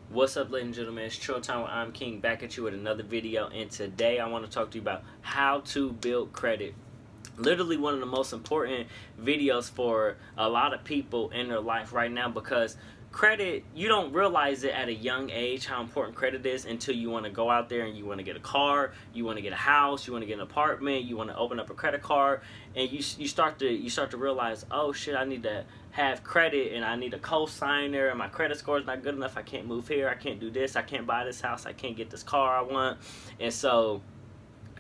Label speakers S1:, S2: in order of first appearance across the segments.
S1: What's up, ladies and gentlemen? It's Trill Time with I'm King, back at you with another video, and today I want to talk to you about how to build credit. Literally one of the most important videos for a lot of people in their life right now, because credit, you don't realize it at a young age how important credit is until you want to go out there and you want to get a car, you want to get a house, you want to get an apartment, you want to open up a credit card, and you start to realize, oh shit, I need to have credit and I need a co-signer and my credit score is not good enough. I can't move here, I can't do this, I can't buy this house, I can't get this car I want. And so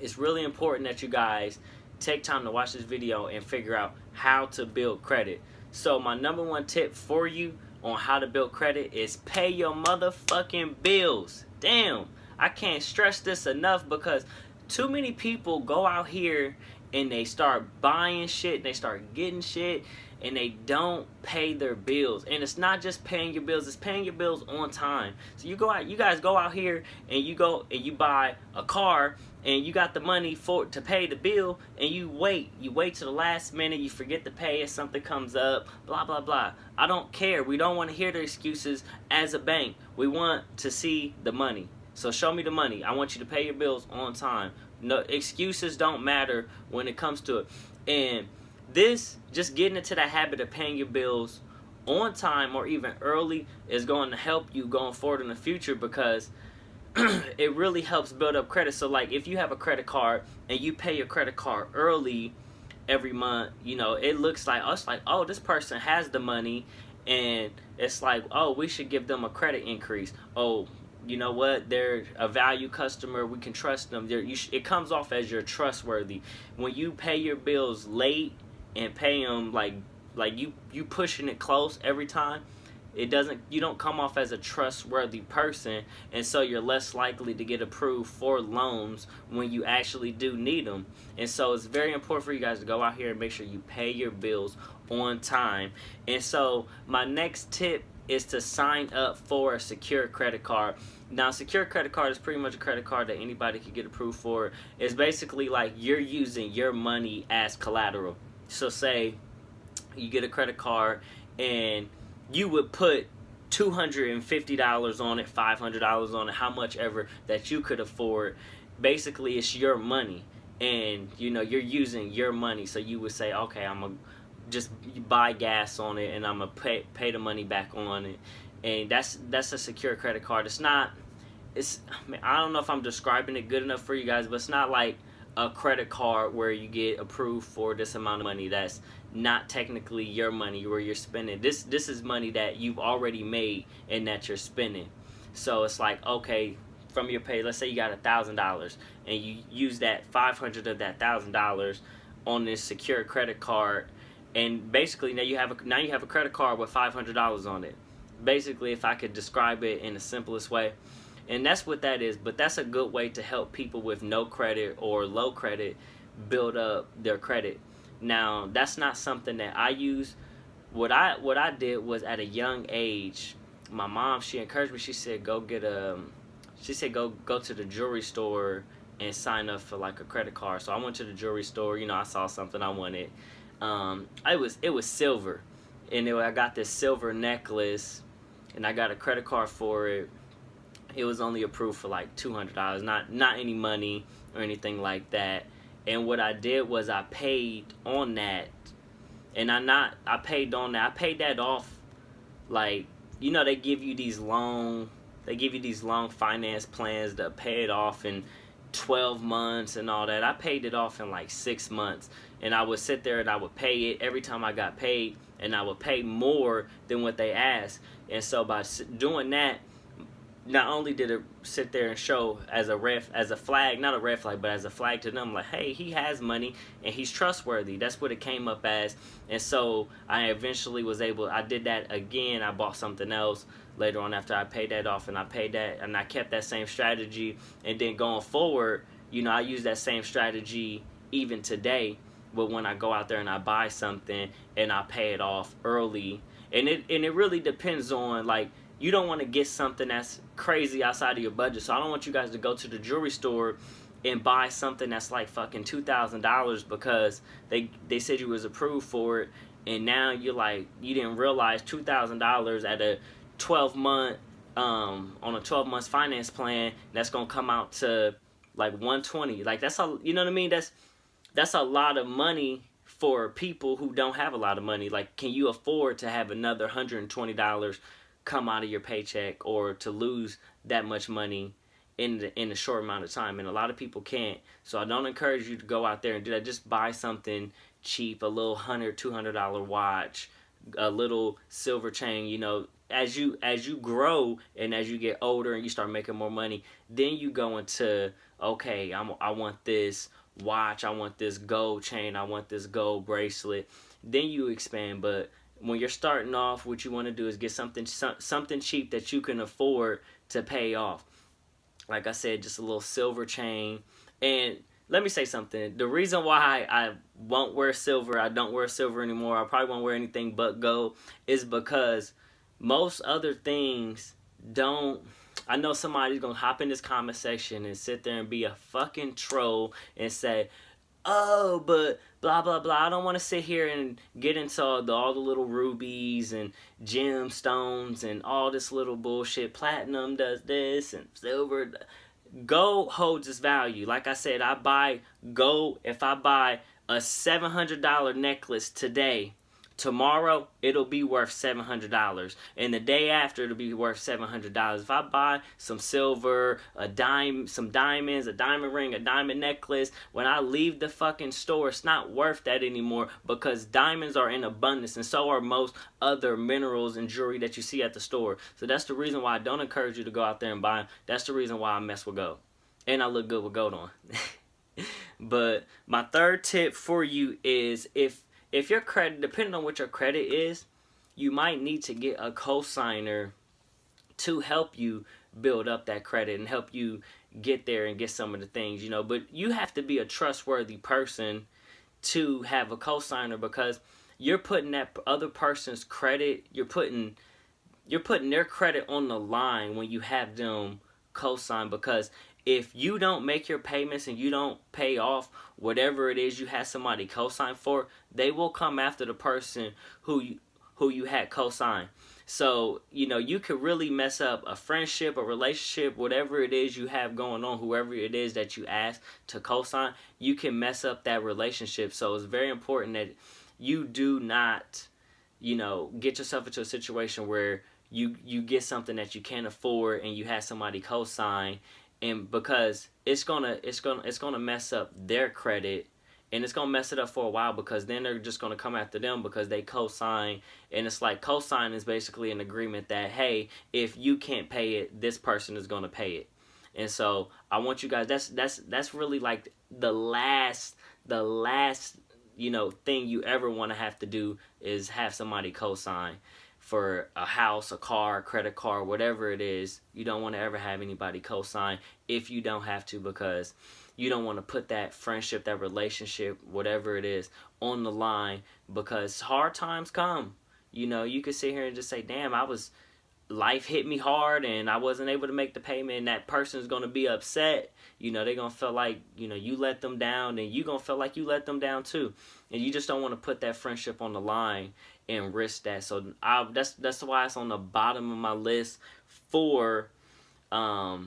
S1: it's really important that you guys take time to watch this video and figure out how to build credit. So my number one tip for you on how to build credit is pay your motherfucking bills. Damn, I can't stress this enough, because too many people go out here and they start buying shit and they start getting shit and they don't pay their bills. And it's not just paying your bills, it's paying your bills on time. So you guys go out here and you buy a car and you got the money to pay the bill, and you wait to the last minute, you forget to pay it, something comes up, blah blah blah. I don't care. We don't want to hear the excuses. As a bank, we want to see the money. So show me the money. I want you to pay your bills on time. No excuses don't matter when it comes to it. And this, just getting into that habit of paying your bills on time or even early, is going to help you going forward in the future, because it really helps build up credit. So like, if you have a credit card and you pay your credit card early every month, you know, it looks like us like, oh, this person has the money, and it's like, oh, we should give them a credit increase. Oh, you know what, they're a value customer, we can trust them. It comes off as you're trustworthy. When you pay your bills late and pay them like you pushing it close every time, you don't come off as a trustworthy person, and so you're less likely to get approved for loans when you actually do need them. And so it's very important for you guys to go out here and make sure you pay your bills on time. And so my next tip is to sign up for a secure credit card. Now, secure credit card is pretty much a credit card that anybody can get approved for. It's basically like you're using your money as collateral. So say you get a credit card and you would put $250 on it, $500 on it, how much ever that you could afford. Basically, it's your money, and you know, you're using your money. So you would say, okay, I'm gonna just buy gas on it, and I'm gonna pay the money back on it. And that's a secure credit card. I don't know if I'm describing it good enough for you guys, but it's not like a credit card where you get approved for this amount of money. That's not technically your money where you're spending. This is money that you've already made and that you're spending. So it's like, okay, from your pay, let's say you got $1,000 and you use that 500 of that $1,000 on this secure credit card, and basically now you have a credit card with $500 on it. Basically, if I could describe it in the simplest way. And that's what that is. But that's a good way to help people with no credit or low credit build up their credit. Now, that's not something that I use. What I did was, at a young age, my mom, she encouraged me. She said go to the jewelry store and sign up for like a credit card. So I went to the jewelry store. You know, I saw something I wanted. It was silver, and I got this silver necklace, and I got a credit card for it. It was only approved for like $200, not any money or anything like that. And what I did was I paid on that, and I paid that off. Like, you know, they give you these long finance plans to pay it off in 12 months and all that. I paid it off in like 6 months, and I would sit there and I would pay it every time I got paid, and I would pay more than what they asked. And so by doing that, not only did it sit there and show as a flag, not a red flag, but as a flag to them, like, hey, he has money and he's trustworthy. That's what it came up as. And so I eventually was able, I did that again. I bought something else later on after I paid that off, and I paid that, and I kept that same strategy. And then going forward, you know, I use that same strategy even today. But when I go out there and I buy something and I pay it off early, and it really depends on, like, you don't want to get something that's crazy outside of your budget. So I don't want you guys to go to the jewelry store and buy something that's like fucking $2,000 because they said you was approved for it, and now you're like, you didn't realize $2,000 at a 12-month on a 12 months finance plan, that's gonna come out to like 120. Like that's a, you know what I mean? That's a lot of money for people who don't have a lot of money. Like, can you afford to have another $120 come out of your paycheck, or to lose that much money in a short amount of time? And a lot of people can't. So I don't encourage you to go out there and do that. Just buy something cheap, a little $100, $200 watch, a little silver chain. You know, as you grow and as you get older and you start making more money, then you go into, okay, I want this watch, I want this gold chain, I want this gold bracelet. Then you expand. But when you're starting off, what you want to do is get something cheap that you can afford to pay off. Like I said, just a little silver chain. And let me say something. The reason why I won't wear silver, I don't wear silver anymore, I probably won't wear anything but gold, is because most other things don't. I know somebody's gonna hop in this comment section and sit there and be a fucking troll and say, oh, but blah blah blah, I don't want to sit here and get into all the little rubies and gemstones and all this little bullshit. Platinum does this and silver. Gold holds its value. Like I said, I buy gold. If I buy a $700 necklace today, tomorrow it'll be worth $700, and the day after it'll be worth $700. If I buy some silver, some diamonds, a diamond ring, a diamond necklace, when I leave the fucking store, it's not worth that anymore, because diamonds are in abundance, and so are most other minerals and jewelry that you see at the store. So that's the reason why I don't encourage you to go out there and buy them. That's the reason why I mess with gold, and I look good with gold on. But my third tip for you is, if your credit, depending on what your credit is, you might need to get a cosigner to help you build up that credit and help you get there and get some of the things, you know. But you have to be a trustworthy person to have a cosigner, because you're putting that other person's credit, you're putting their credit on the line when you have them cosign. Because if you don't make your payments and you don't pay off whatever it is you had somebody co-sign for, they will come after the person who you had co-sign. So, you know, you could really mess up a friendship, a relationship, whatever it is you have going on, whoever it is that you ask to co-sign, you can mess up that relationship. So it's very important that you do not, you know, get yourself into a situation where you get something that you can't afford and you have somebody co-sign. And because it's gonna mess up their credit, and it's gonna mess it up for a while, because then they're just gonna come after them because they co-sign. And it's like, co-sign is basically an agreement that, hey, if you can't pay it, this person is gonna pay it. And so I want you guys, that's really like the last you know thing you ever want to have to do, is have somebody co-sign for a house, a car, a credit card, whatever it is. You don't want to ever have anybody co-sign if you don't have to, because you don't want to put that friendship, that relationship, whatever it is, on the line, because hard times come. You know, you could sit here and just say, damn, life hit me hard and I wasn't able to make the payment, and that person's going to be upset. You know, they're going to feel like, you know, you let them down, and you're going to feel like you let them down too. And you just don't want to put that friendship on the line and risk that. So that's why it's on the bottom of my list for as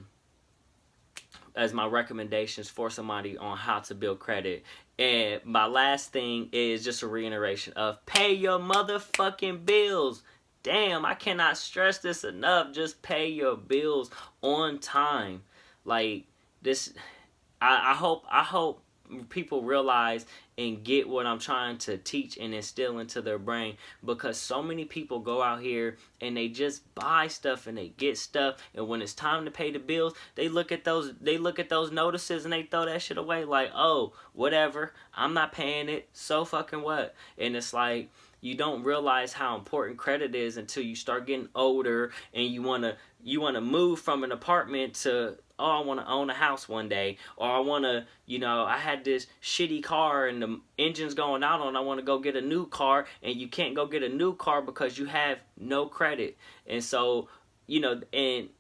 S1: my recommendations for somebody on how to build credit. And my last thing is just a reiteration of pay your motherfucking bills. Damn, I cannot stress this enough. Just pay your bills on time. Like this, I hope people realize and get what I'm trying to teach and instill into their brain, because so many people go out here and they just buy stuff and they get stuff, and when it's time to pay the bills, they look at those notices and they throw that shit away like, oh, whatever, I'm not paying it, so fucking what? And it's like, you don't realize how important credit is until you start getting older and you want to move from an apartment to, oh, I want to own a house one day, or I want to, you know, I had this shitty car and the engine's going out on, I want to go get a new car, and you can't go get a new car because you have no credit. And so, you know, and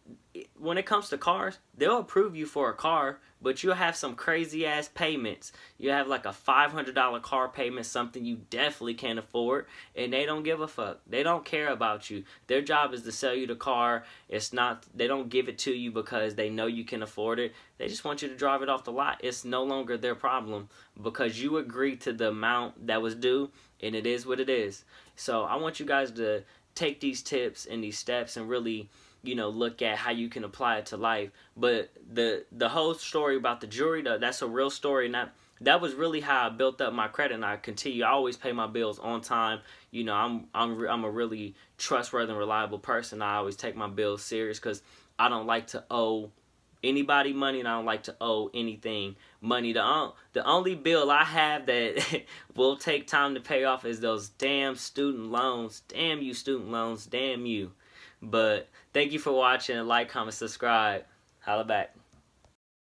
S1: when it comes to cars, they'll approve you for a car, but you'll have some crazy ass payments. You have like a $500 car payment, something you definitely can't afford, and they don't give a fuck. They don't care about you. Their job is to sell you the car. It's not, they don't give it to you because they know you can afford it. They just want you to drive it off the lot. It's no longer their problem because you agreed to the amount that was due, and it is what it is. So I want you guys to take these tips and these steps and really, you know, look at how you can apply it to life. But the whole story about the jewelry, that's a real story, and that was really how I built up my credit, and I continue. I always pay my bills on time. You know, I'm a really trustworthy and reliable person. I always take my bills serious because I don't like to owe anybody money, and I don't like to owe anything money. The only bill I have that will take time to pay off is those damn student loans. Damn you, student loans. Damn you. But thank you for watching. Like, comment, subscribe. Holla back.